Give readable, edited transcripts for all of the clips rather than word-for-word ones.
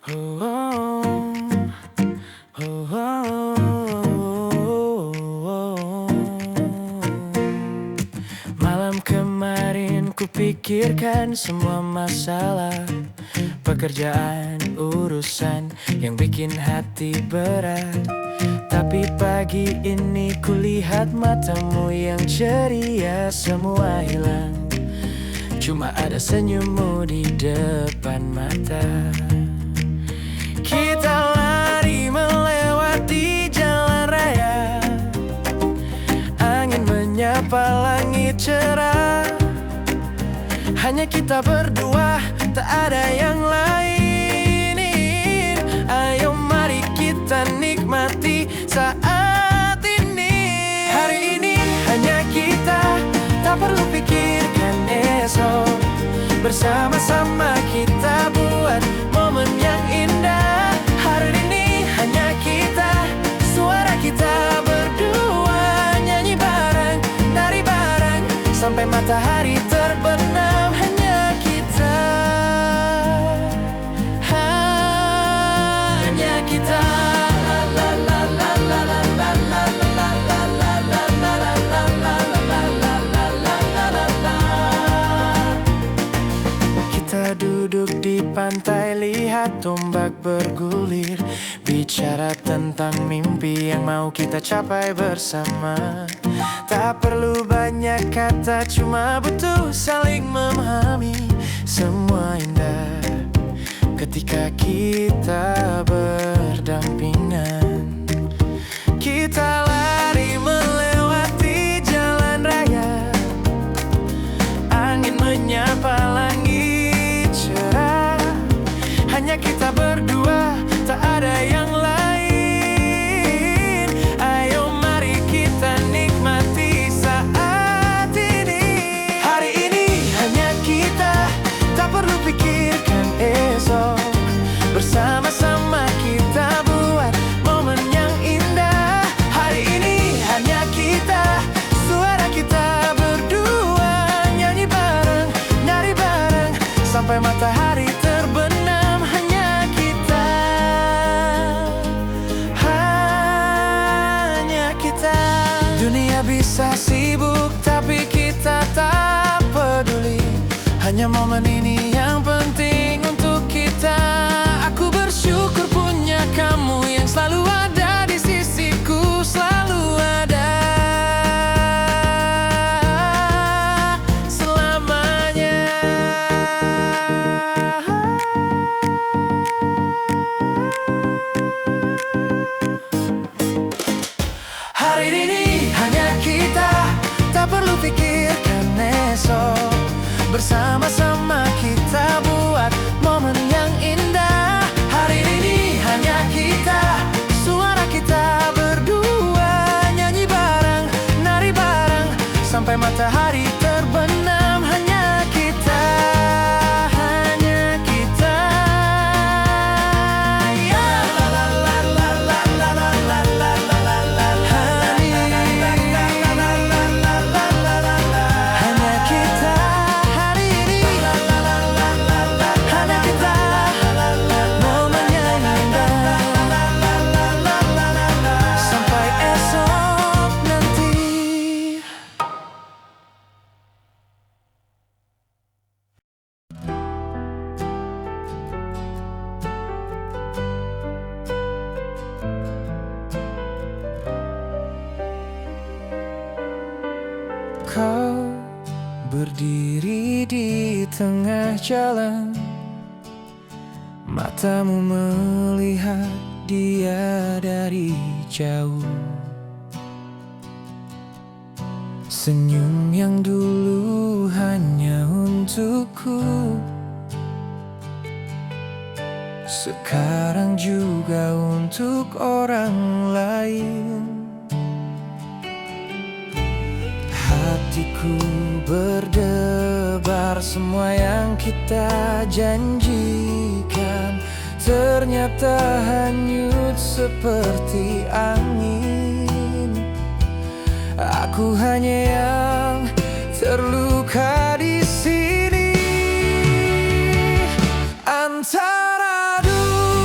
Oh, oh, oh, oh. Malam kemarin kupikirkan semua masalah, pekerjaan, urusan yang bikin hati berat. Tapi pagi ini kulihat matamu yang ceria, semua hilang, cuma ada senyummu di depan mata. Kita lari melewati jalan raya, angin menyapa langit cerah. Hanya kita berdua, tak ada yang lain. Ayo mari kita nikmati saat ini. Hari ini hanya kita, tak perlu pikirkan esok. Bersama-sama kita buat momen yang indah. Hari ini hanya kita, suara kita berdua, nyanyi bareng, nari bareng, sampai matahari terbenam. Hanya kita, hanya kita. La la la la la la la la la la la la la la la la. Kita duduk di pantai, lihat ombak bergulir, bicara tentang mimpi yang mau kita capai bersama. Tak perlu banyak kata, cuma butuh saling memahami. Semua indah ketika kita berdampingan. Kita lari melewati jalan raya, angin menyapa langit cerah. Hanya kita berdua, tak ada yang lain. Ayo mari kita nikmati saat ini. Hari ini hanya kita, tak perlu pikirkan esok. Bersama-sama kita buat momen yang indah. Hari ini hanya kita, suara kita berdua, nyanyi bareng, nari bareng, sampai matahari terbenam. Hanya kita, hanya kita. Dunia bisa sibuk, tapi kita tak peduli. Hanya momen ini yang penting untuk kita. Aku bersyukur punya kamu yang selalu ada di sisiku, selalu ada selamanya. Hari ini hanya kita, tak perlu pikirkan esok. Bersama-sama kita buat momen yang indah. Hari ini hanya kita, suara kita berdua, nyanyi bareng, nari bareng, sampai matahari terbenam. Hanya kita, hanya kita. Ya la la la la la la la la la la la la la. Hanya kita. Hari ini hanya kita, momen yang indah, sampai esok nanti. Kau berdiri di tengah jalan, matamu melihat dia dari jauh. Senyum yang dulu hanya untukku, sekarang juga untuk orang lain. Hatiku berdebar, semua yang kita janjikan ternyata hanyut seperti angin. Aku hanya yang terluka di sini. Antara dunia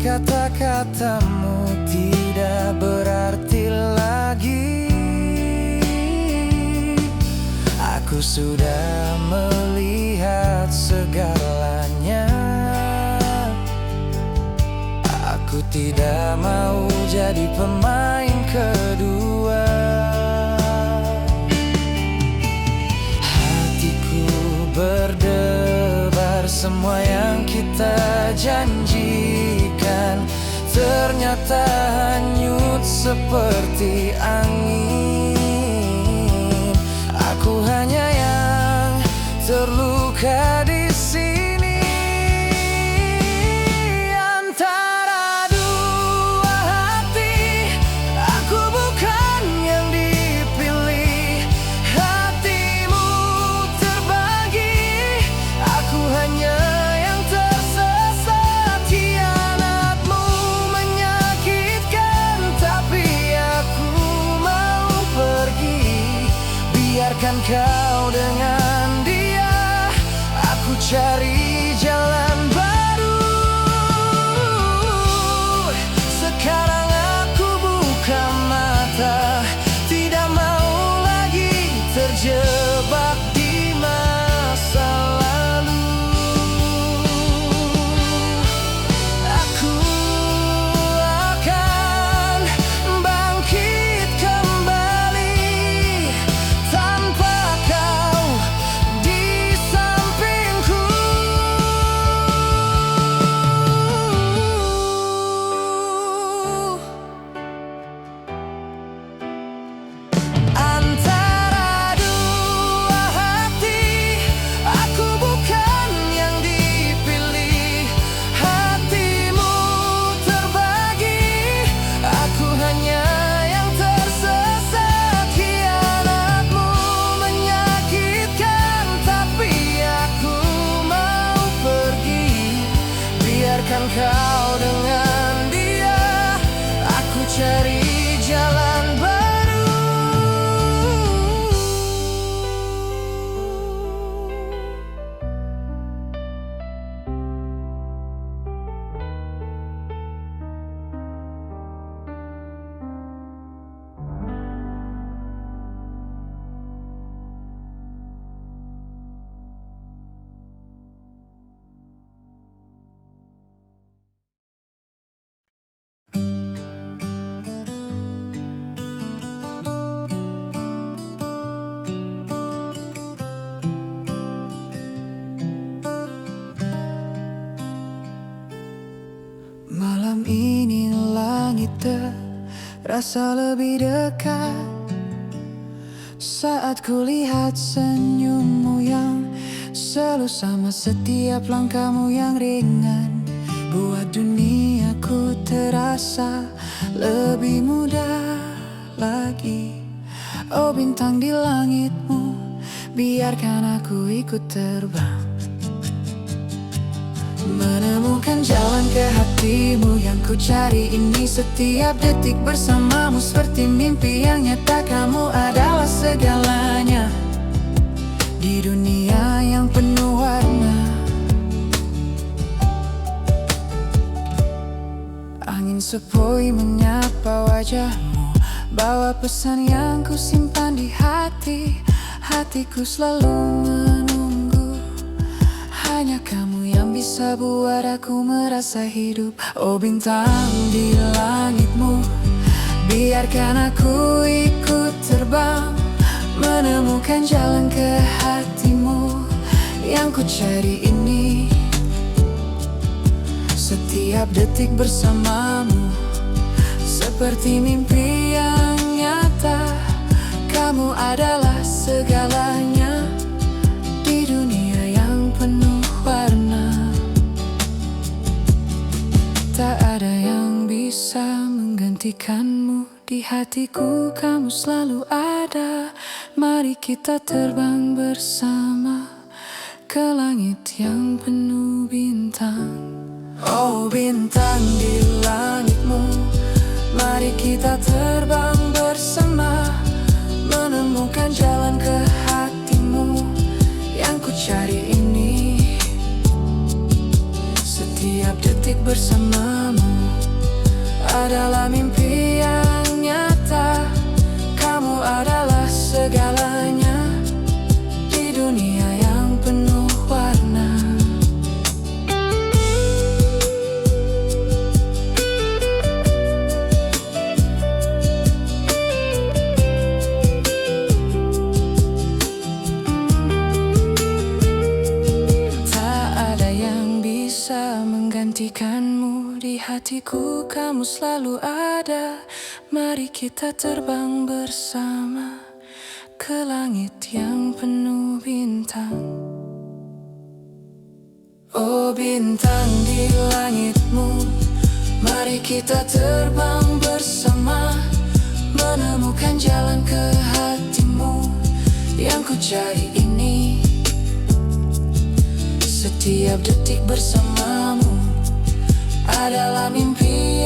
kata-katamu tidak berarti lagi. Aku sudah melihat segalanya. Aku tidak mau jadi pemain kedua. Hatiku berdebar, semua yang kita janjikan ternyata hanyut seperti angin. Aku hanya yang terluka di sini. Antara dua hati, aku bukan yang dipilih. Hatimu terbagi, aku hanya yang tersesat. Hianatmu menyakitkan, tapi aku mau pergi. Biarkan kau dengan dia, aku cari jalan baru. Sekarang aku buka mata, tidak mau lagi terjebak di masa lalu. Aku akan bangkit kembali tanpa kau di sampingku. Antara dua hati, aku bukan yang dipilih. Hatimu terbagi, aku hanya yang tersesat. Hianatmu menyakitkan, tapi aku mau pergi. Biarkan kau dengan dia, aku cari jalan baru. Malam ini langit terasa lebih dekat saat kulihat senyummu yang selalu sama. Setiap langkahmu yang ringan buat duniaku terasa lebih mudah lagi. Oh bintang di langitmu, biarkan aku ikut terbang, menemukan jalan ke hatimu yang ku cari ini. Setiap detik bersamamu seperti mimpi yang nyata. Kamu adalah segalanya di dunia yang penuh warna. Angin sepoi menyapa wajahmu, bawa pesan yang ku simpan di hati. Hatiku selalu menunggu, hanya kamu yang bisa buat aku merasa hidup. Oh bintang di langitmu, biarkan aku ikut terbang, menemukan jalan ke hatimu yang ku cari ini. Setiap detik bersamamu seperti mimpi yang nyata. Kamu adalah segalanya di dunia yang penuh warna. Tak ada yang bisa menggantikanmu di hatiku. Kamu selalu ada. Mari kita terbang bersama ke langit yang penuh bintang. Oh bintang di langitmu, mari kita terbang bersama, menemukan jalan ke hatimu yang ku cari ini. Setiap detik bersamamu adalah mimpi yang nyata. Kamu adalah segalanya di dunia yang penuh warna. Tak ada yang bisa menggantikanmu di hatiku, kamu selalu ada. Mari kita terbang bersama ke langit yang penuh bintang. Oh bintang di langitmu, mari kita terbang bersama, menemukan jalan ke hatimu yang ku cari ini. Setiap detik bersamamu adalah mimpi